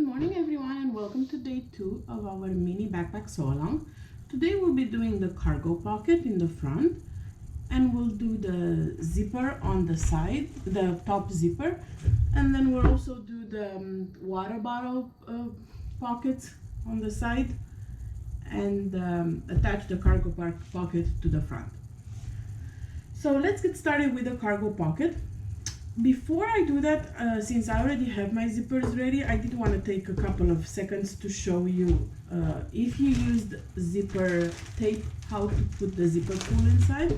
morning everyone, and welcome to day 2 of our mini backpack sew along. Today we'll be doing the cargo pocket in the front, and we'll do the zipper on the side, the top zipper, and then we'll also do the water bottle pockets on the side, and attach the cargo pocket to the front. So let's get started with the cargo pocket. Before I do that, since I already have my zippers ready, I did want to take a couple of seconds to show you if you used zipper tape, how to put the zipper pull inside,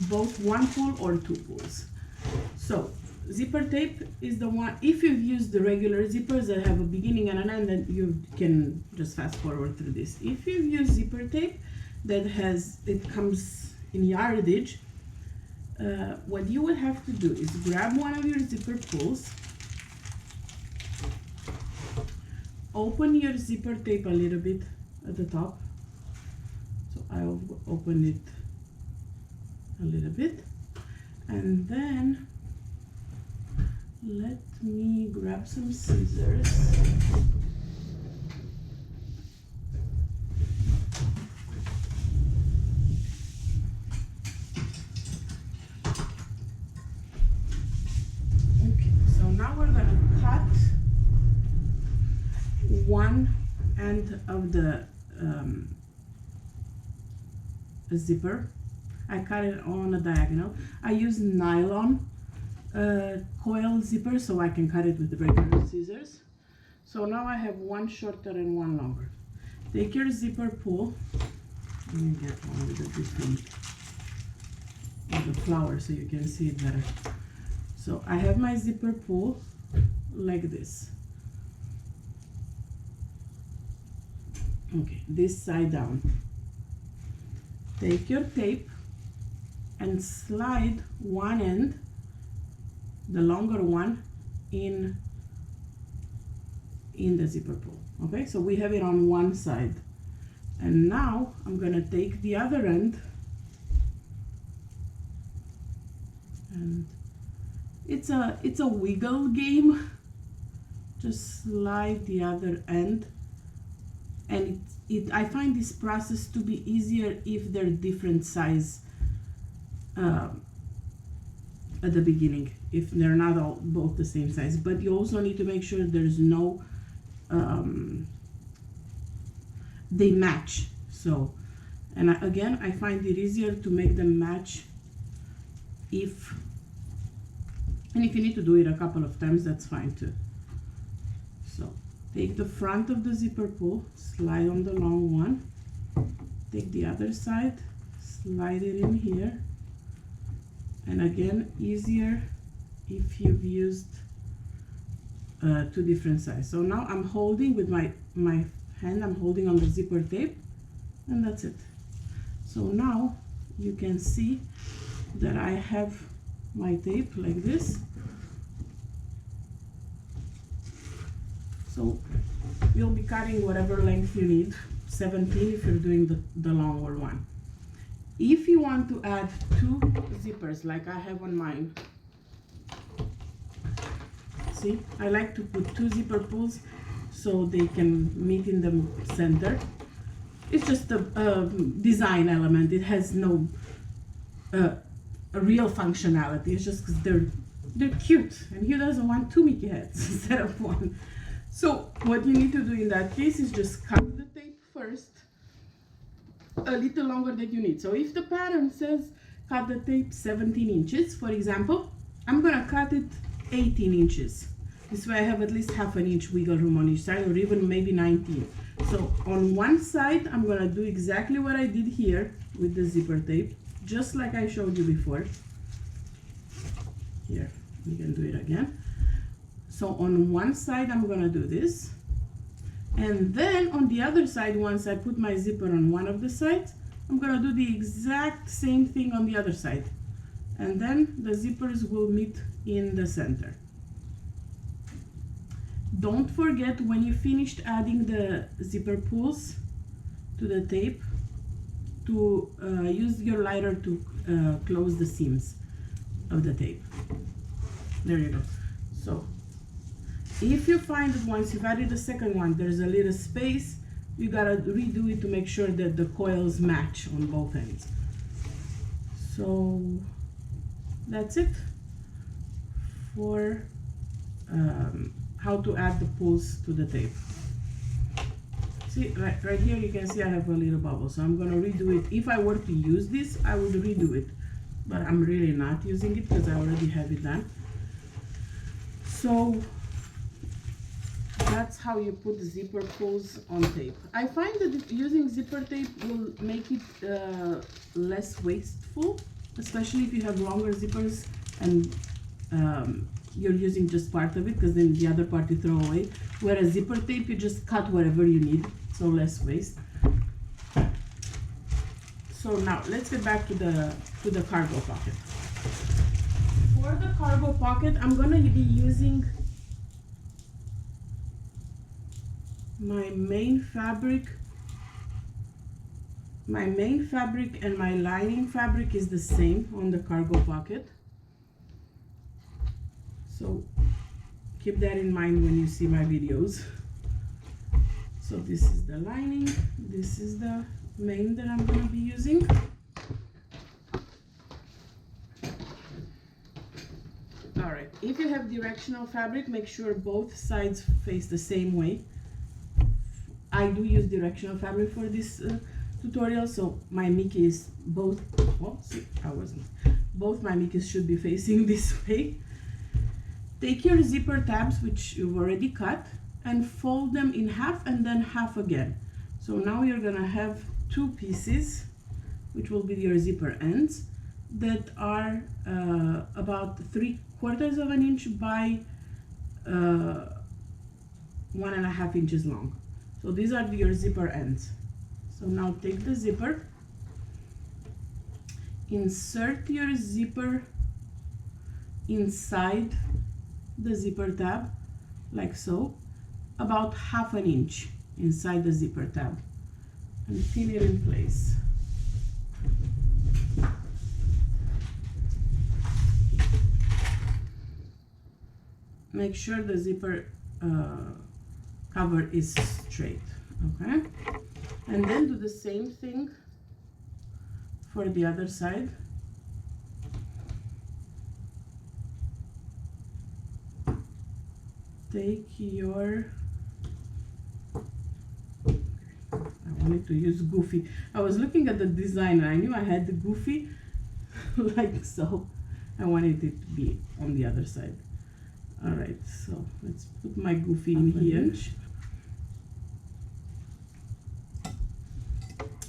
both one pull or two pulls. So zipper tape is the one, if you've used the regular zippers that have a beginning and an end, then you can just fast forward through this. If you've used zipper tape that comes in yardage, what you would have to do is grab one of your zipper pulls, open your zipper tape a little bit at the top. So I'll open it a little bit, and then let me grab some scissors. Now we're going to cut one end of the zipper. I cut it on a diagonal. I use nylon coil zipper so I can cut it with the regular scissors. So now I have one shorter and one longer. Take your zipper pull. Let me get one with a different with the flower so you can see it better. So I have my zipper pull like this. Okay, this side down. Take your tape and slide one end, the longer one, in the zipper pull. Okay, so we have it on one side. And now I'm gonna take the other end, and it's a wiggle game. Just slide the other end, and I find this process to be easier if they're different size at the beginning, if they're not both the same size. But you also need to make sure there's no they match. So, and again, I find it easier to make them match if you need to do it a couple of times, that's fine too. So take the front of the zipper pull, slide on the long one, take the other side, slide it in here, and again, easier if you've used two different sizes. So now I'm holding with my hand, I'm holding on the zipper tape, and that's it. So now you can see that I have my tape like this. So you'll be cutting whatever length you need, 17 if you're doing the longer one. If you want to add two zippers like I have on mine, see, I like to put two zipper pulls so they can meet in the center. It's just a design element. It has no a real functionality. It's just because they're cute, and who doesn't want two Mickey heads instead of one? So what you need to do in that case is just cut the tape first a little longer than you need. So if the pattern says cut the tape 17 inches, for example, I'm gonna cut it 18 inches. This way I have at least half an inch wiggle room on each side, or even maybe 19. So on one side, I'm gonna do exactly what I did here with the zipper tape, just like I showed you before. Here, we can do it again. So on one side, I'm gonna do this. And then on the other side, once I put my zipper on one of the sides, I'm gonna do the exact same thing on the other side. And then the zippers will meet in the center. Don't forget, when you finished adding the zipper pulls to the tape, to use your lighter to close the seams of the tape. There you go. So If you find that once you've added the second one, there's a little space, you gotta redo it to make sure that the coils match on both ends. So that's it for how to add the pulls to the tape. See, right here you can see I have a little bubble, so I'm gonna redo it. If I were to use this, I would redo it, but I'm really not using it because I already have it done. So that's how you put zipper pulls on tape. I find that using zipper tape will make it less wasteful, especially if you have longer zippers and you're using just part of it, because then the other part you throw away. Whereas zipper tape, you just cut whatever you need, so less waste. So now let's get back to the cargo pocket. For the cargo pocket, I'm gonna be using my main fabric. My main fabric and my lining fabric is the same on the cargo pocket. So keep that in mind when you see my videos. So this is the lining, this is the main that I'm gonna be using. All right, if you have directional fabric, make sure both sides face the same way. I do use directional fabric for this tutorial, so my Mickeys both, oh, see, both my Mickeys should be facing this way. Take your zipper tabs, which you've already cut, and fold them in half and then half again. So now you're gonna have two pieces, which will be your zipper ends, that are about 3/4 of an inch by 1.5 inches long. So these are your zipper ends. So now take the zipper, insert your zipper inside the zipper tab, like so, about 1/2 inch inside the zipper tab, and pin it in place. Make sure the zipper cover is straight, okay? And then do the same thing for the other side. Take your, I wanted to use Goofy. I was looking at the design and I knew I had the Goofy like so. I wanted it to be on the other side. All right, so let's put my Goofy in here.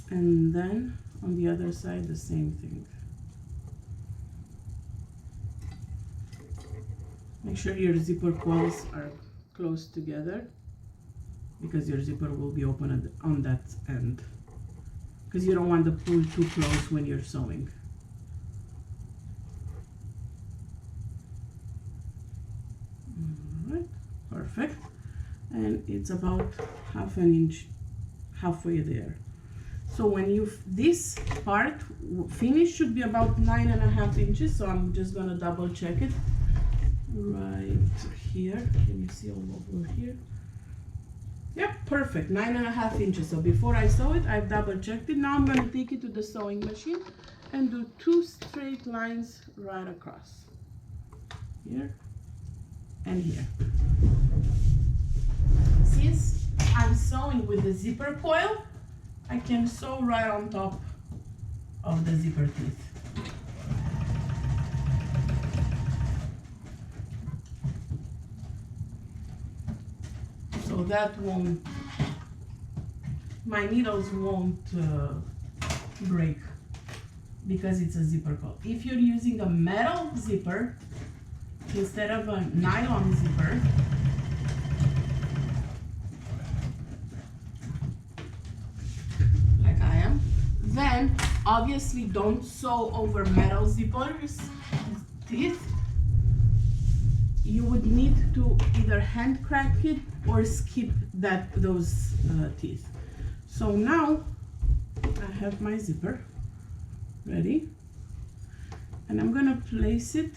And then on the other side, the same thing. Make sure your zipper coils are close together, because your zipper will be open on that end, because you don't want the pull too close when you're sewing. All right, perfect. And it's about 1/2 inch, halfway there. So when this part finish should be about 9.5 inches. So I'm just gonna double check it right here. Can you see all over here? Yep, perfect, 9.5 inches. So before I sew it, I've double checked it. Now I'm gonna take it to the sewing machine and do 2 straight lines right across, here and here. Since I'm sewing with the zipper coil, I can sew right on top of the zipper teeth. So that won't, my needles won't break, because it's a zipper coil. If you're using a metal zipper instead of a nylon zipper, like I am, then obviously don't sew over metal zippers teeth. You would need to either hand crack it or skip those teeth. So now I have my zipper ready, and I'm gonna place it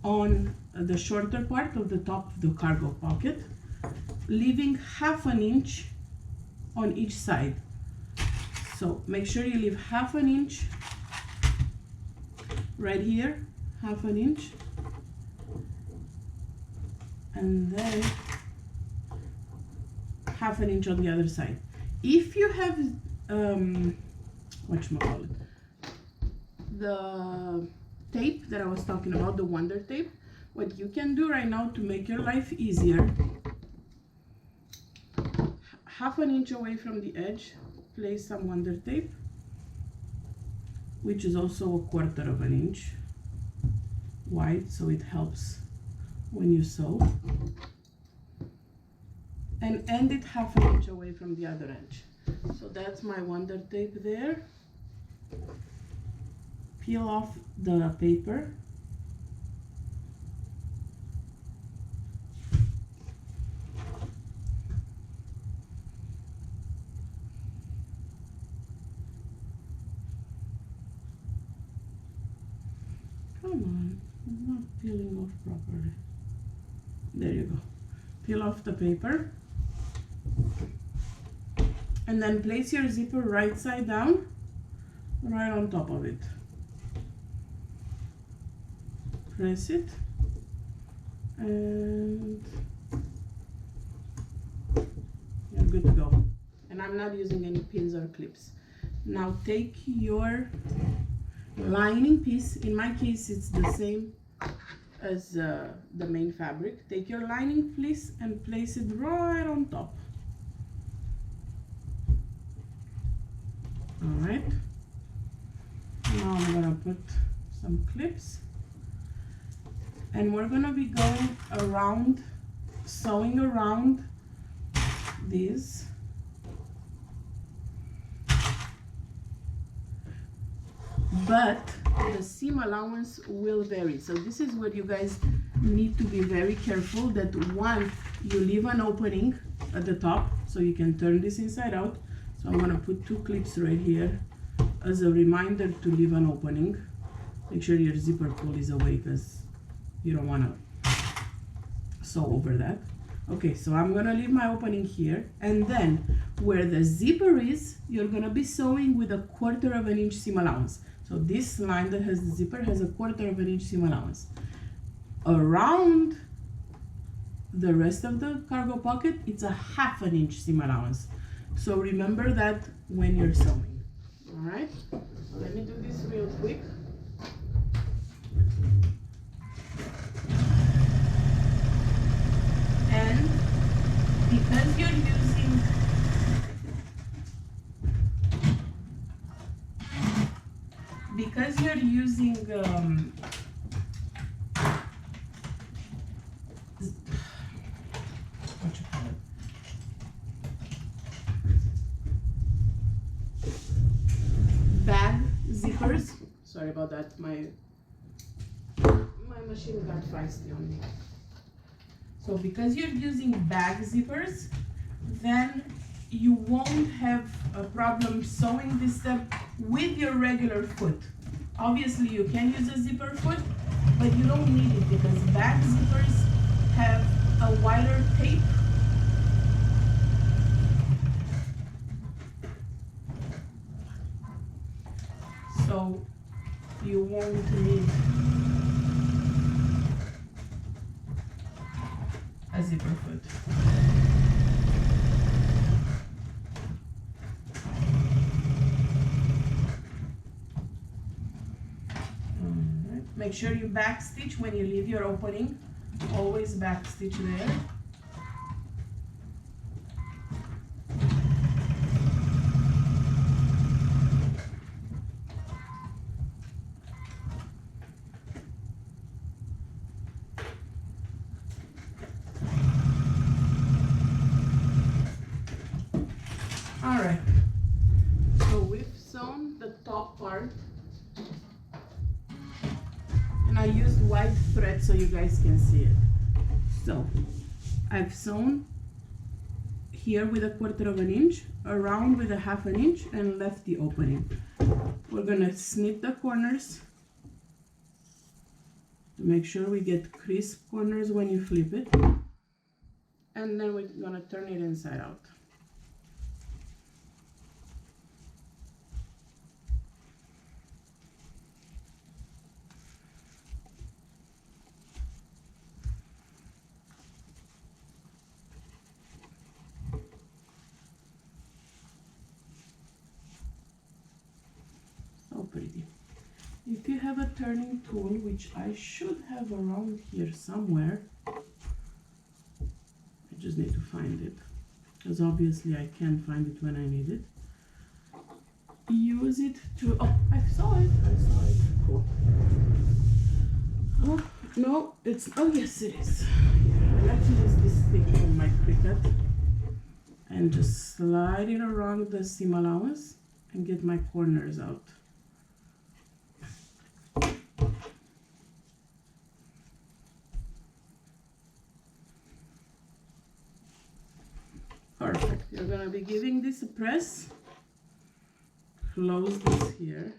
on the shorter part of the top of the cargo pocket, leaving ½ inch on each side. So make sure you leave ½ inch right here, ½ inch, and then ½ inch on the other side. If you have whatchamacallit, the tape that I was talking about, the Wonder Tape, what you can do right now to make your life easier, ½ inch away from the edge, place some Wonder Tape, which is also ¼ inch wide, so it helps when you sew, and end it ½ inch away from the other edge. So that's my Wonder Tape there. Peel off the paper. Come on, it's not peeling off properly. There you go. Peel off the paper. And then place your zipper right side down, right on top of it. Press it, and you're good to go. And I'm not using any pins or clips. Now take your lining piece. In my case, it's the same as the main fabric. Take your lining piece and place it right on top. All right. Now I'm gonna put some clips, and we're gonna be going around, sewing around these. But the seam allowance will vary. So this is what you guys need to be very careful, that one, you leave an opening at the top so you can turn this inside out. So I'm gonna put 2 clips right here as a reminder to leave an opening. Make sure your zipper pull is away because you don't wanna sew over that. Okay, so I'm gonna leave my opening here, and then where the zipper is, you're gonna be sewing with a ¼ inch seam allowance. So this line that has the zipper has a ¼ inch seam allowance. Around the rest of the cargo pocket, it's a ½ inch seam allowance. So remember that when you're sewing. All right, let me do this real quick. And because you're using what you call it, bag zippers. Sorry about that. My machine got feisty on me. So because you're using bag zippers, then you won't have a problem sewing this step with your regular foot. Obviously you can use a zipper foot, but you don't need it because bag zippers have a wider tape. So you won't need a zipper foot. Alright. Make sure you back stitch when you leave your opening. Always back stitch there. Alright, so we've sewn the top part, and I used white thread so you guys can see it. So I've sewn here with a ¼ inch, around with a ½ inch, and left the opening. We're gonna snip the corners to make sure we get crisp corners when you flip it. And then we're gonna turn it inside out. So pretty. If you have a turning tool, which I should have around here somewhere, I just need to find it, because obviously I can't find it when I need it. Use it to, oh, I saw it, cool. Oh, no, it's, oh yes it is. Yeah, I like to use this thing on my Cricut and just slide it around the seam allowance and get my corners out. Perfect. You're gonna be giving this a press. Close this here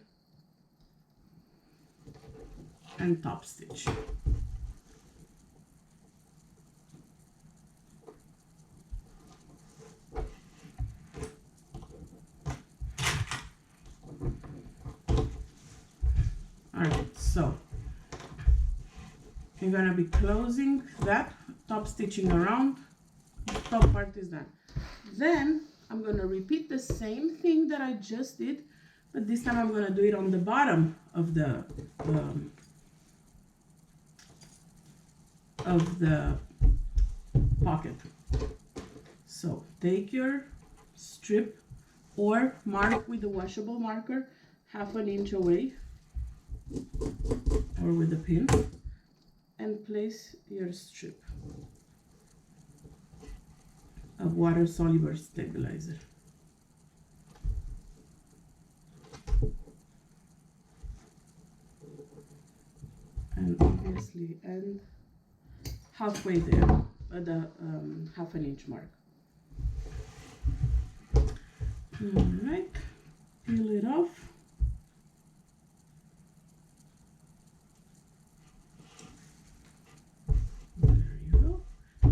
and top stitch. Alright, so you're gonna be closing that, top stitching around, top part is done. Then I'm gonna repeat the same thing that I just did, but this time I'm gonna do it on the bottom of the pocket. So take your strip or mark with the washable marker 1/2 inch away or with a pin and place your strip of water soluble stabilizer. And obviously end halfway there at the 1/2 inch mark. Alright, peel it off.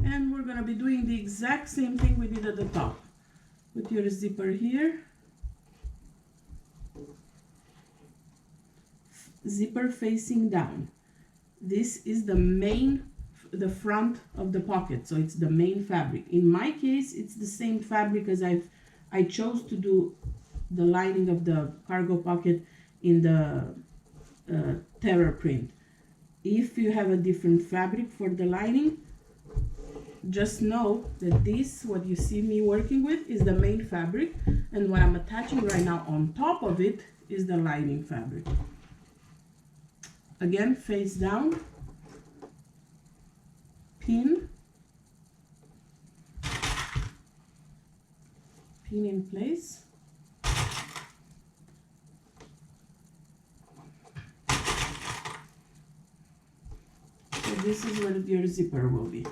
And we're gonna be doing the exact same thing we did at the top. Put your zipper here. Zipper facing down. This is the front of the pocket, so it's the main fabric. In my case, it's the same fabric as I chose to do the lining of the cargo pocket in the terror print. If you have a different fabric for the lining, just know that this, what you see me working with, is the main fabric, and what I'm attaching right now on top of it is the lining fabric. Again, face down, pin in place. So this is where your zipper will be.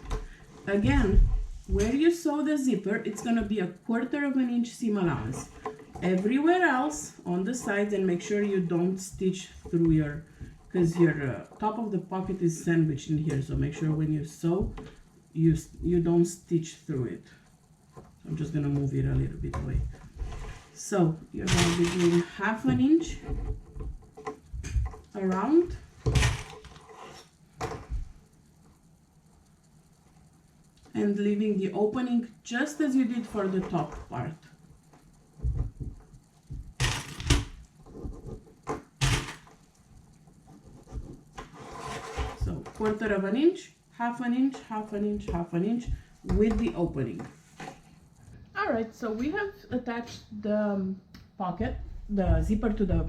Again, where you sew the zipper, it's gonna be 1/4 inch seam allowance. Everywhere else on the sides, and make sure you don't stitch through your, because your top of the pocket is sandwiched in here, so make sure when you sew, you don't stitch through it. I'm just gonna move it a little bit away. So you're gonna be doing 1/2 inch around. And leaving the opening just as you did for the top part. So 1/4 inch, 1/2 inch, 1/2 inch, 1/2 inch with the opening. All right, so we have attached the pocket, the zipper to the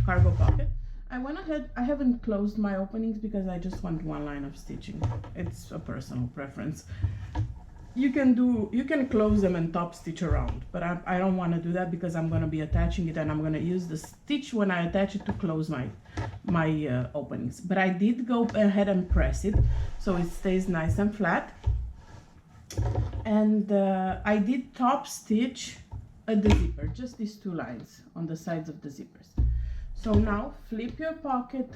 cargo pocket. I went ahead, I haven't closed my openings because I just want one line of stitching. It's a personal preference. You can close them and top stitch around, but I don't want to do that because I'm going to be attaching it and I'm going to use the stitch when I attach it to close my openings. But I did go ahead and press it so it stays nice and flat. And I did top stitch at the zipper, just these 2 lines on the sides of the zippers. So now flip your pocket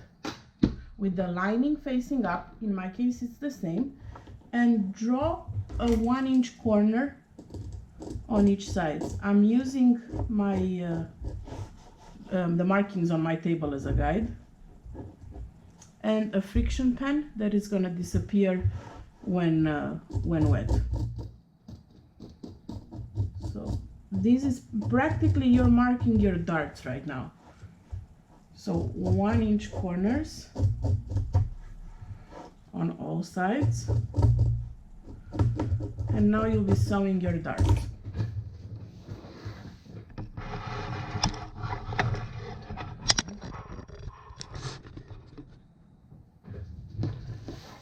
with the lining facing up, in my case it's the same, and draw a 1-inch corner on each side. I'm using my the markings on my table as a guide, and a friction pen that is gonna disappear when wet. So this is practically you're marking your darts right now. So 1-inch corners on all sides, and now you'll be sewing your darts.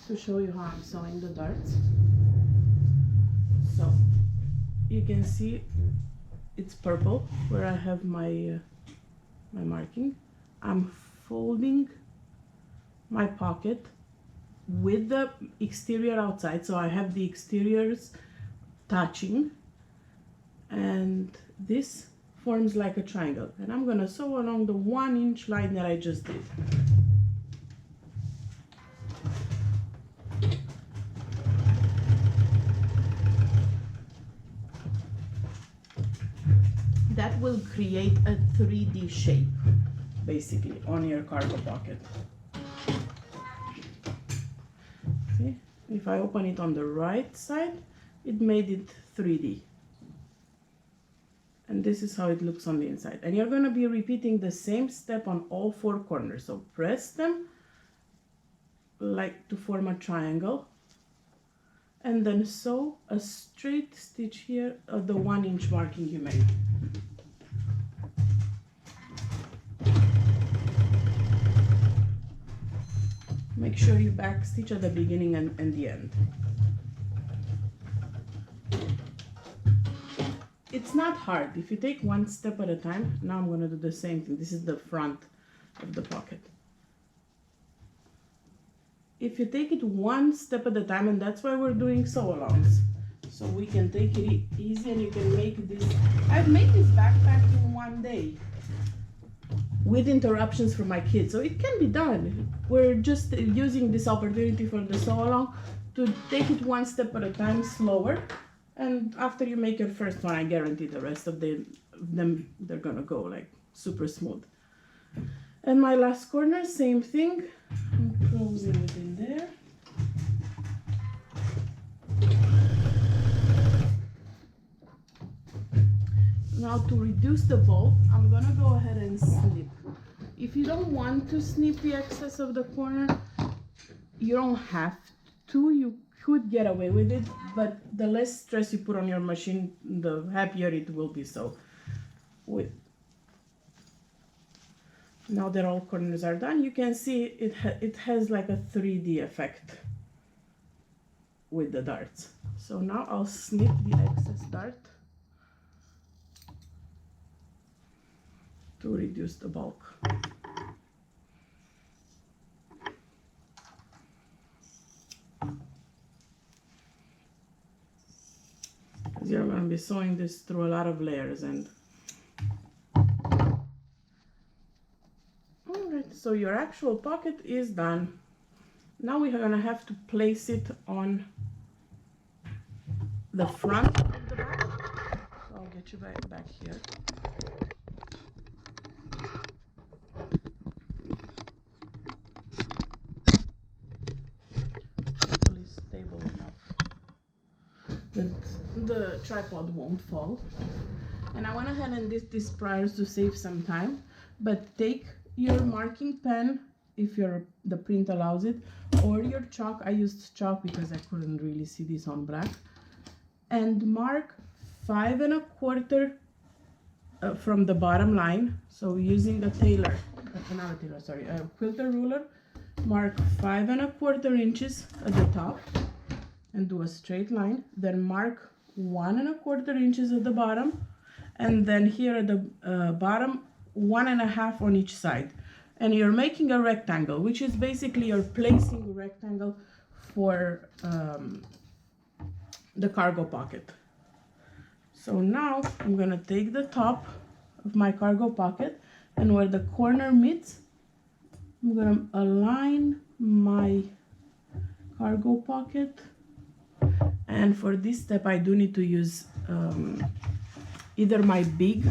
To show you how I'm sewing the darts. So you can see it's purple where I have my my marking. I'm folding my pocket with the exterior outside, so I have the exteriors touching, and this forms like a triangle, and I'm gonna sew along the 1-inch line that I just did. That will create a 3D shape basically on your cargo pocket. See, if I open it on the right side, it made it 3D. And this is how it looks on the inside. And you're going to be repeating the same step on all 4 corners. So press them like to form a triangle, and then sew a straight stitch here at the 1-inch marking you made. Make sure you back stitch at the beginning and the end. It's not hard. If you take one step at a time, now I'm going to do the same thing. This is the front of the pocket. If you take it one step at a time, and that's why we're doing sew-alongs, so we can take it easy and you can make this. I've made this backpack in one day with interruptions from my kids, so it can be done. We're just using this opportunity for the sew-along to take it one step at a time, slower, and after you make your first one, I guarantee the rest of them they're gonna go like super smooth. And my last corner, same thing. I'm closing it in there. Now to reduce the bulk, I'm gonna go ahead and snip. If you don't want to snip the excess of the corner, you don't have to. You could get away with it, but the less stress you put on your machine, the happier it will be. So now that all corners are done, you can see it has like a 3D effect with the darts. So now I'll snip the excess dart to reduce the bulk. Because you're going to be sewing this through a lot of layers. And alright, so your actual pocket is done. Now we are going to have to place it on the front of the bag. So I'll get you back here. Hopefully stable enough that the tripod won't fall. And I went ahead and did this prior to save some time, but take your marking pen if the print allows it, or your chalk. I used chalk because I couldn't really see this on black, and mark 5 1/4 from the bottom line. So using a quilter ruler, mark 5 1/4 inches at the top and do a straight line, then mark 1 1/4 inches at the bottom, and then here at the bottom 1 1/2 on each side. And you're making a rectangle, which is basically you're placing a rectangle for the cargo pocket. So now I'm gonna take the top of my cargo pocket, and where the corner meets, I'm gonna align my cargo pocket, and for this step I do need to use either my big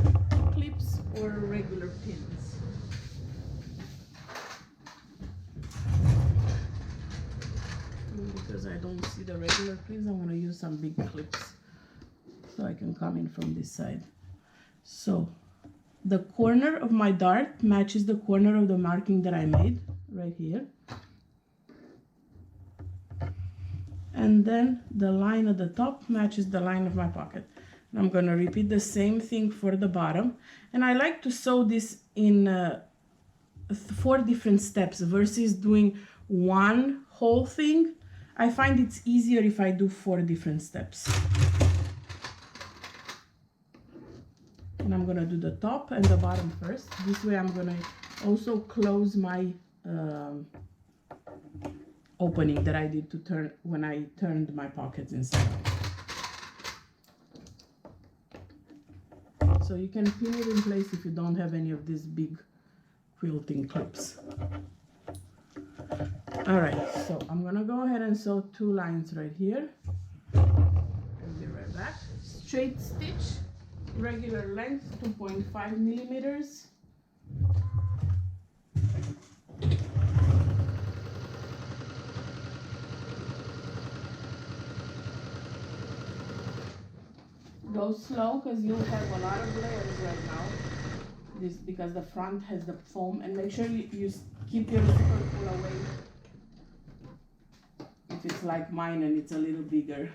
clips or regular pins. Because I don't see the regular pins, I'm gonna use some big clips so I can come in from this side. So the corner of my dart matches the corner of the marking that I made right here. And then the line at the top matches the line of my pocket. And I'm gonna repeat the same thing for the bottom. And I like to sew this in 4 different steps versus doing one whole thing. I find it's easier if I do 4 different steps. And I'm gonna do the top and the bottom first. This way I'm gonna also close my opening that I did to turn when I turned my pockets inside. So you can pin it in place if you don't have any of these big quilting clips. All right, so I'm gonna go ahead and sew 2 lines right here. I'll be right back. Straight stitch, regular length, 2.5 millimeters. Go slow because you'll have a lot of layers right now. This because the front has the foam, and make sure you keep your zipper pull away if it's like mine and it's a little bigger.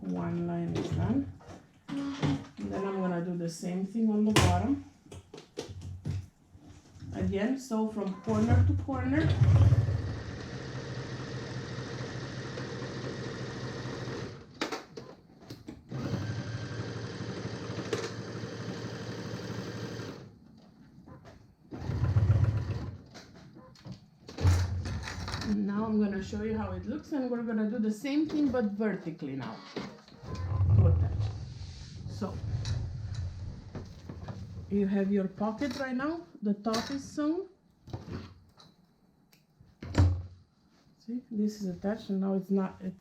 One line is done. And then I'm gonna do the same thing on the bottom. Again, sew from corner to corner. And now I'm gonna show you how it looks, and we're gonna do the same thing but vertically now to attach. So you have your pocket right now, the top is sewn. See, this is attached and now it's not, it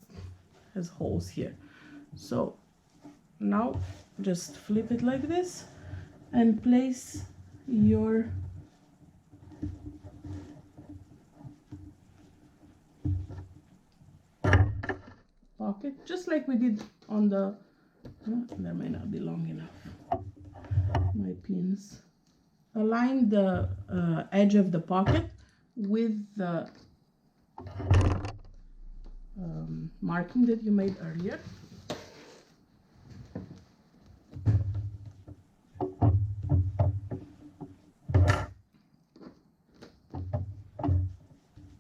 has holes here. So now just flip it like this and place your pocket just like we did on the, that may not be long enough. My pins. Align the edge of the pocket with the marking that you made earlier.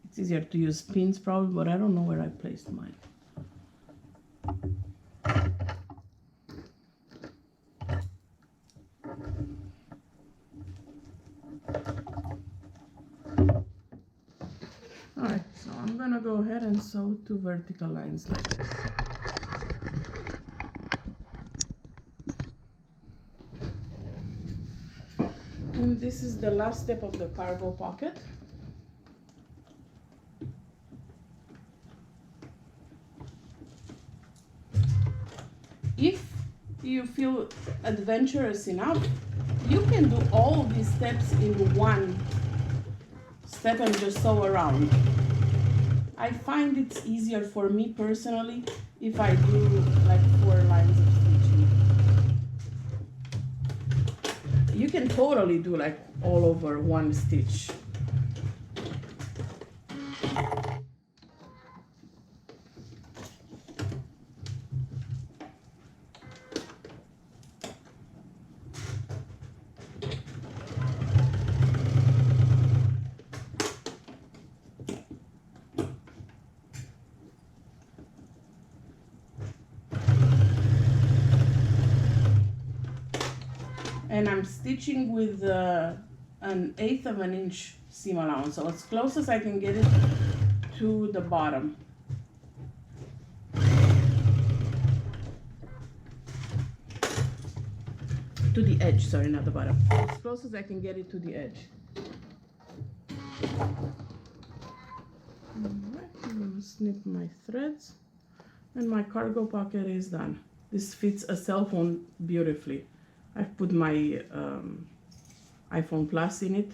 It's easier to use pins probably, but I don't know where I placed mine. Alright, so I'm gonna go ahead and sew 2 vertical lines like this. And this is the last step of the cargo pocket. If you feel adventurous enough, you can do all of these steps in one step and just sew around. I find it's easier for me personally if I do like 4 lines of stitching. You can totally do like all over one stitch. And I'm stitching with an 1/8 of an inch seam allowance, so as close as I can get it to the bottom. to the edge, sorry, not the bottom. As close as I can get it to the edge. Alright, I'm gonna snip my threads, and my cargo pocket is done. This fits a cell phone beautifully. I've put my iPhone Plus in it,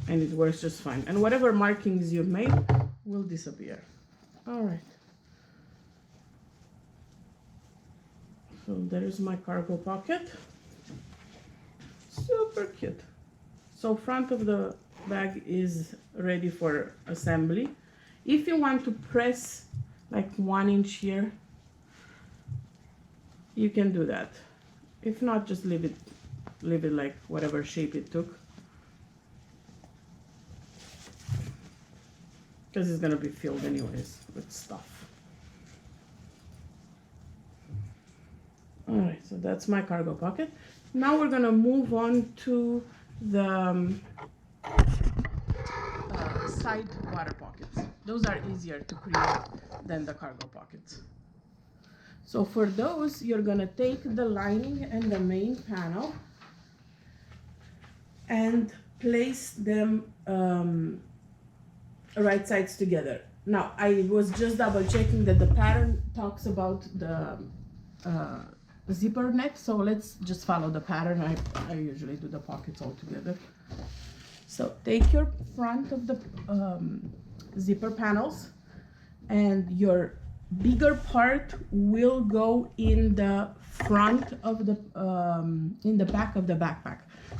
and it works just fine. And whatever markings you've made will disappear. Alright. So there's my cargo pocket. Super cute. So front of the bag is ready for assembly. If you want to press like 1 inch here, you can do that. If not, just leave it like whatever shape it took, because it's gonna be filled anyways with stuff. All right, so that's my cargo pocket. Now we're gonna move on to the side water pockets. Those are easier to create than the cargo pockets. So for those, you're gonna take the lining and the main panel and place them right sides together. Now, I was just double checking that the pattern talks about the zipper neck, so let's just follow the pattern. I usually do the pockets all together. So take your front of the zipper panels, and your bigger part will go in the front of the in the back of the backpack.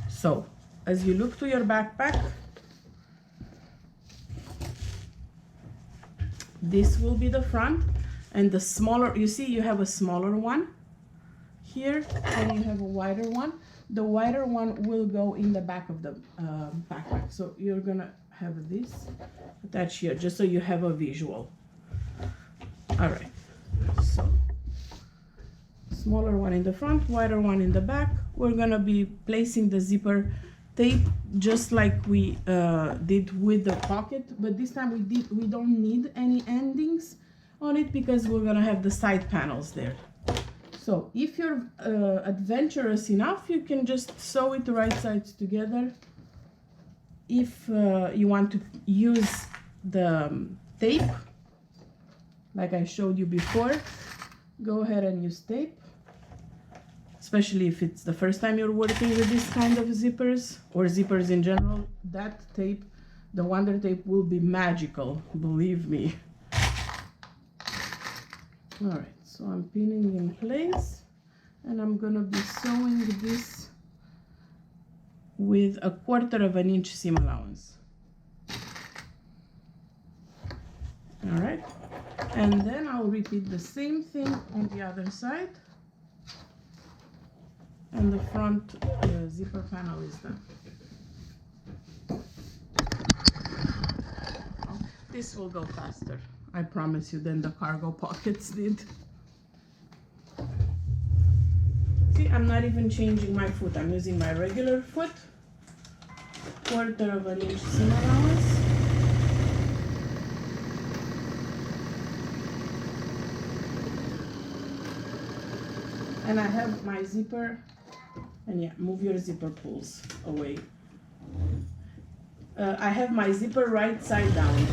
So as you look to your backpack, this will be the front, and the smaller, you see you have a smaller one here and you have a wider one. The wider one will go in the back of the backpack. So you're gonna have this attached here just so you have a visual. All right, so smaller one in the front, wider one in the back. We're gonna be placing the zipper tape just like we did with the pocket, but this time we don't need any endings on it because we're gonna have the side panels there. So if you're adventurous enough, you can just sew it the right sides together. If you want to use the tape, like I showed you before, go ahead and use tape, especially if it's the first time you're working with this kind of zippers or zippers in general. That tape, the Wonder Tape, will be magical, believe me. All right, so I'm pinning in place, and I'm gonna be sewing this with 1/4 inch seam allowance. All right, and then I'll repeat the same thing on the other side, and the front zipper panel is done. This will go faster, I promise you, than the cargo pockets did. See, I'm not even changing my foot. I'm using my regular foot. 1/4 inch seam allowance. And I have my zipper, and yeah, move your zipper pulls away. I have my zipper right side down.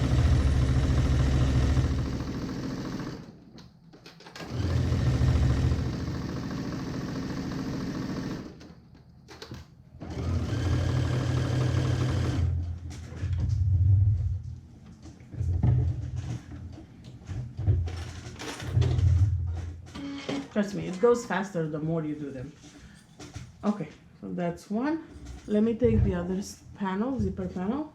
Trust me, it goes faster the more you do them. Okay, so that's one. Let me take the other panel, zipper panel,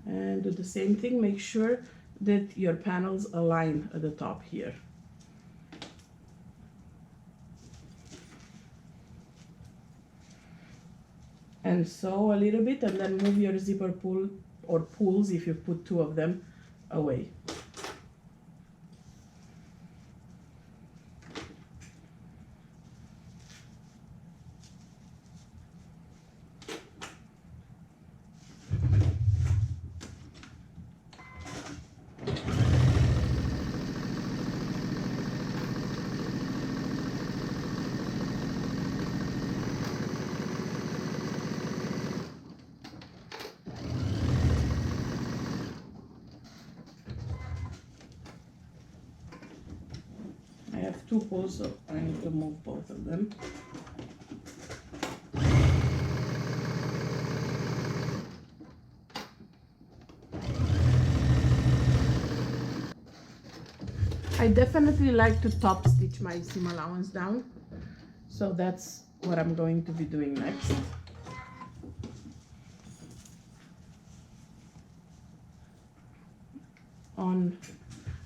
and do the same thing. Make sure that your panels align at the top here. And sew a little bit, and then move your zipper pull or pulls, if you put 2 of them, away. have two pulls, so I need to move both of them. I definitely like to top stitch my seam allowance down, so that's what I'm going to be doing next.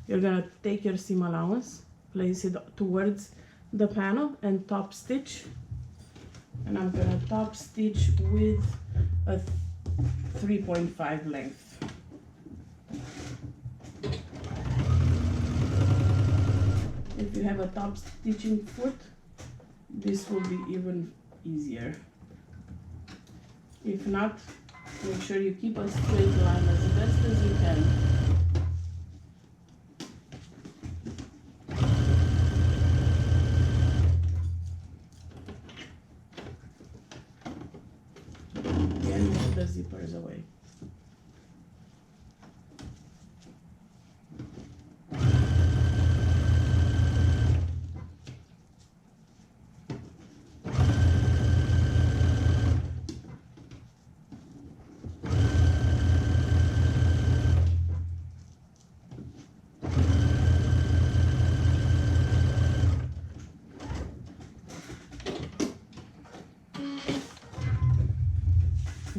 You're gonna take your seam allowance, place it towards the panel and top stitch, and I'm gonna top stitch with a 3.5 length. If you have a top stitching foot, this will be even easier. If not, make sure you keep a straight line as best as you can. Again, move the zippers away.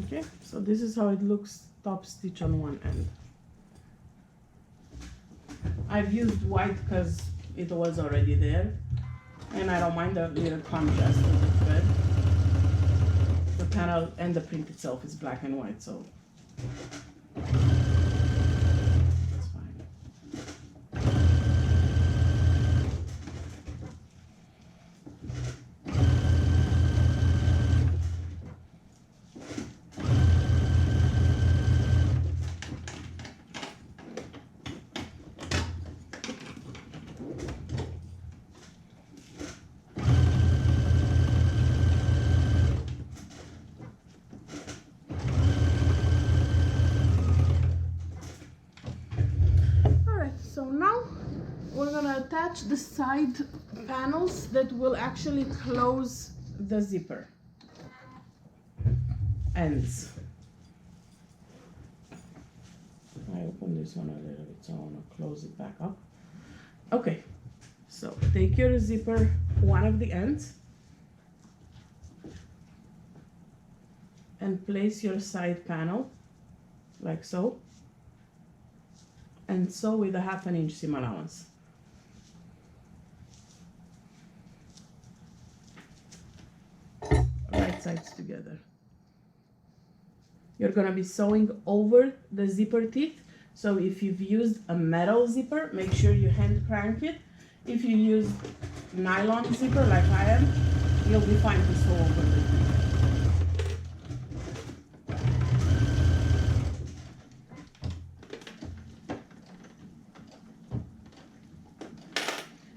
Okay, so this is how it looks top stitch on one end. I've used white because it was already there, and I don't mind the little contrast of the thread. The panel and the print itself is black and white, so it's fine. So now we're gonna attach the side panels that will actually close the zipper ends. I opened this one a little bit, so I want to close it back up. Okay, so take your zipper, one of the ends, and place your side panel like so, and sew with a 1/2 inch seam allowance. Right sides together. You're gonna be sewing over the zipper teeth, so if you've used a metal zipper, make sure you hand crank it. If you use nylon zipper like I am, you'll be fine to sew over the teeth.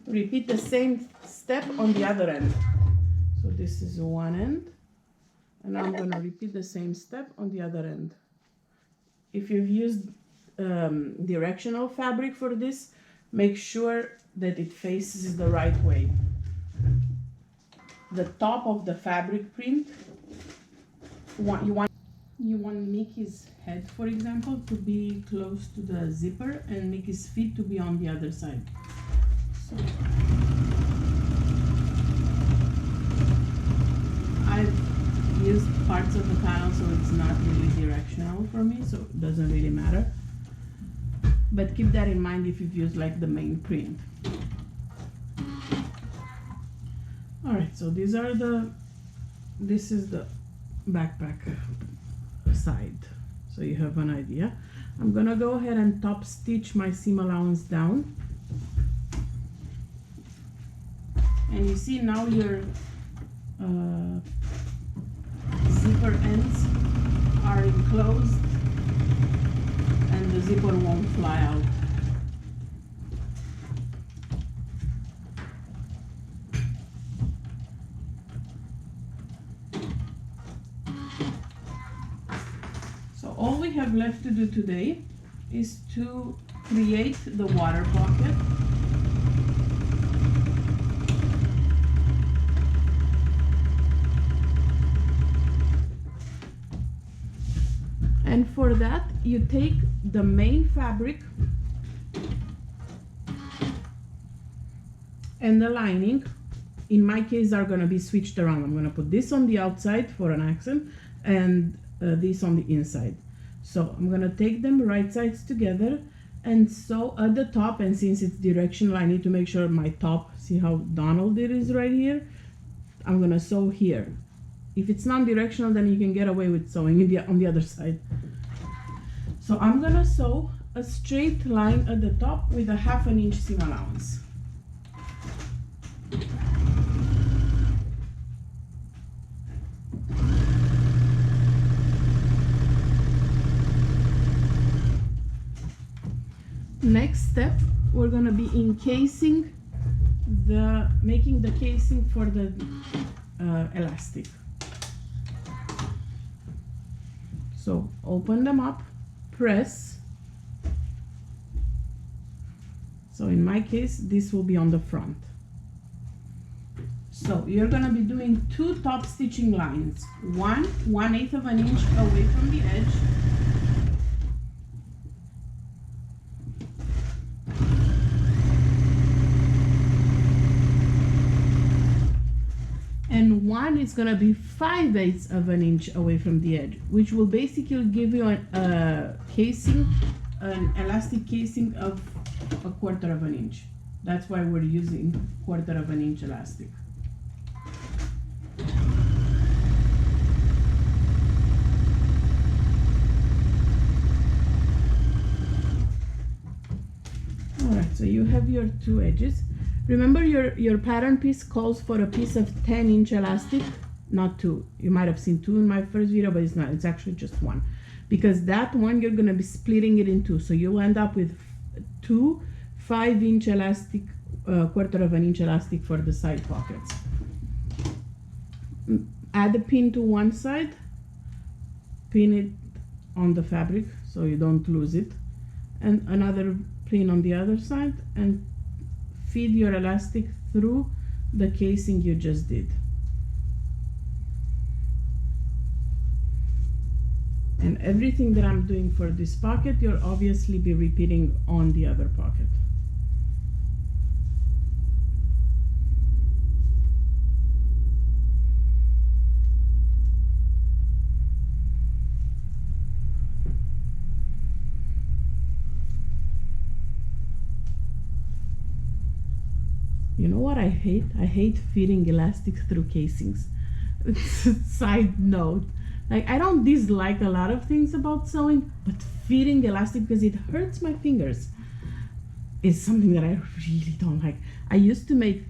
Repeat the same step on the other end. So this is one end, and I'm going to repeat the same step on the other end. If you've used directional fabric for this, make sure that it faces the right way. The top of the fabric print, you want Mickey's head, for example, to be close to the zipper, and Mickey's feet to be on the other side. So I've used parts of the panel, so it's not really directional for me, so it doesn't really matter. But keep that in mind if you've used like the main print. Alright, so this is the backpack side, so you have an idea. I'm gonna go ahead and top stitch my seam allowance down. And you see now your zipper ends are enclosed and the zipper won't fly out. So all we have left to do today is to create the water pocket. for that, you take the main fabric and the lining. In my case, are gonna be switched around. I'm gonna put this on the outside for an accent and this on the inside. So I'm gonna take them right sides together and sew at the top, and since it's directional, I need to make sure my top, see how Donald it is right here? I'm gonna sew here. If it's non-directional, then you can get away with sewing on the other side. So I'm gonna sew a straight line at the top with a 1/2 inch seam allowance. Next step, we're gonna be encasing making the casing for the elastic. So open them up, press. So in my case, this will be on the front. So you're gonna be doing 2 top stitching lines, 1/8 of an inch away from the edge, and one is gonna be 5/8 of an inch away from the edge, which will basically give you a casing, an elastic casing of 1/4 of an inch. That's why we're using 1/4 of an inch elastic. Alright, so you have your 2 edges. Remember your pattern piece calls for a piece of 10-inch elastic, not 2. You might have seen 2 in my first video, but it's not, it's actually just 1. Because that one, you're gonna be splitting it in 2. So you'll end up with 2 5-inch elastic, 1/4 of an inch elastic for the side pockets. Add a pin to one side, pin it on the fabric so you don't lose it, and another pin on the other side, and feed your elastic through the casing you just did. And everything that I'm doing for this pocket, you'll obviously be repeating on the other pocket. You know what I hate? I hate feeding elastic through casings. Side note. Like, I don't dislike a lot of things about sewing, but feeding elastic, because it hurts my fingers, is something that I really don't like. I used to make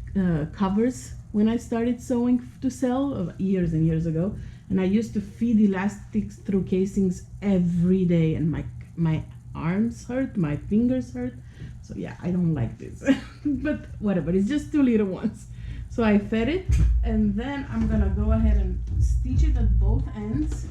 covers when I started sewing to sell years and years ago, and I used to feed elastics through casings every day, and my arms hurt, my fingers hurt. So yeah, I don't like this. But whatever, it's just 2 little ones. So I fed it, and then I'm gonna go ahead and stitch it at both ends.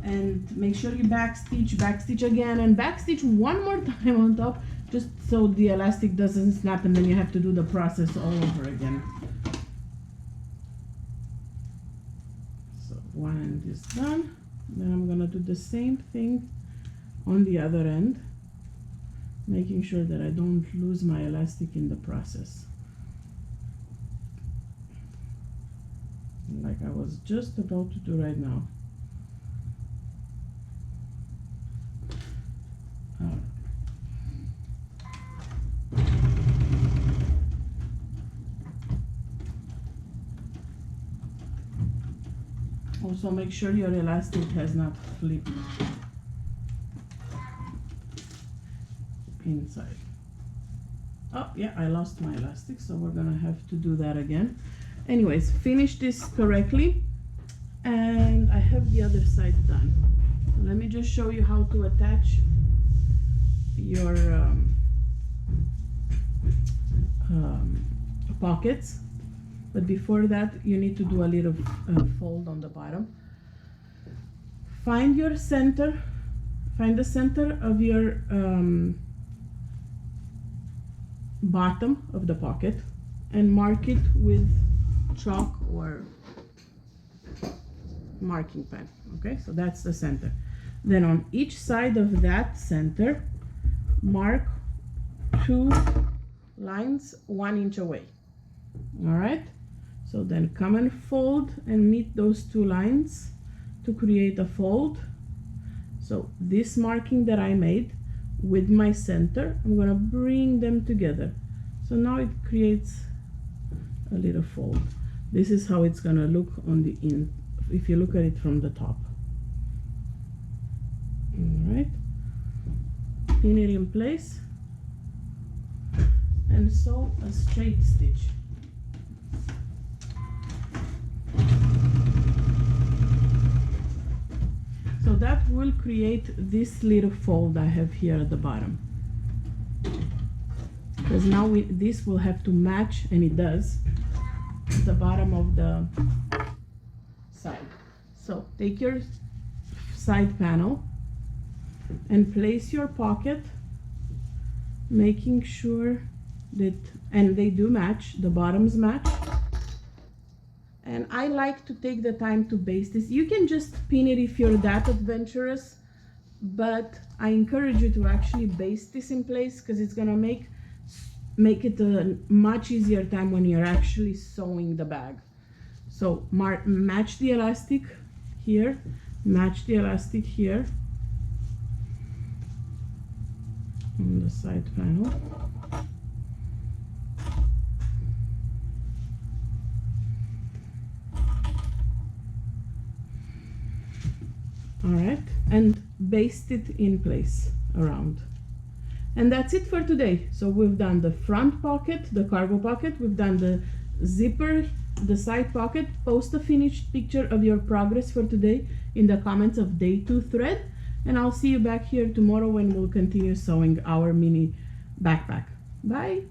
And make sure you backstitch again, and backstitch one more time on top, just so the elastic doesn't snap, and then you have to do the process all over again. So one end is done. Then I'm gonna do the same thing on the other end, making sure that I don't lose my elastic in the process. Like I was just about to do right now. Also make sure your elastic has not flipped inside. Oh yeah, I lost my elastic, so we're gonna have to do that again. Anyways, finish this correctly, and I have the other side done. Let me just show you how to attach your pockets. But before that, you need to do a little fold on the bottom. Find your center, find the center of your bottom of the pocket and mark it with chalk or marking pen. Okay, so that's the center. Then on each side of that center, mark 2 lines 1 inch away. All right, so then come and fold and meet those 2 lines to create a fold. So this marking that I made with my center, I'm gonna bring them together. So now it creates a little fold. This is how it's gonna look on the in, if you look at it from the top. All right, pin it in place and sew a straight stitch. So that will create this little fold I have here at the bottom. Because now this will have to match, and it does, the bottom of the side. So take your side panel and place your pocket, making sure that, and they do match, the bottoms match. And I like to take the time to baste this. You can just pin it if you're that adventurous, but I encourage you to actually baste this in place, because it's gonna make it a much easier time when you're actually sewing the bag. So match the elastic here, match the elastic here on the side panel. All right, and baste it in place around. And that's it for today. So we've done the front pocket, the cargo pocket, we've done the zipper, the side pocket. Post a finished picture of your progress for today in the comments of day 2 thread, and I'll see you back here tomorrow when we'll continue sewing our mini backpack. Bye.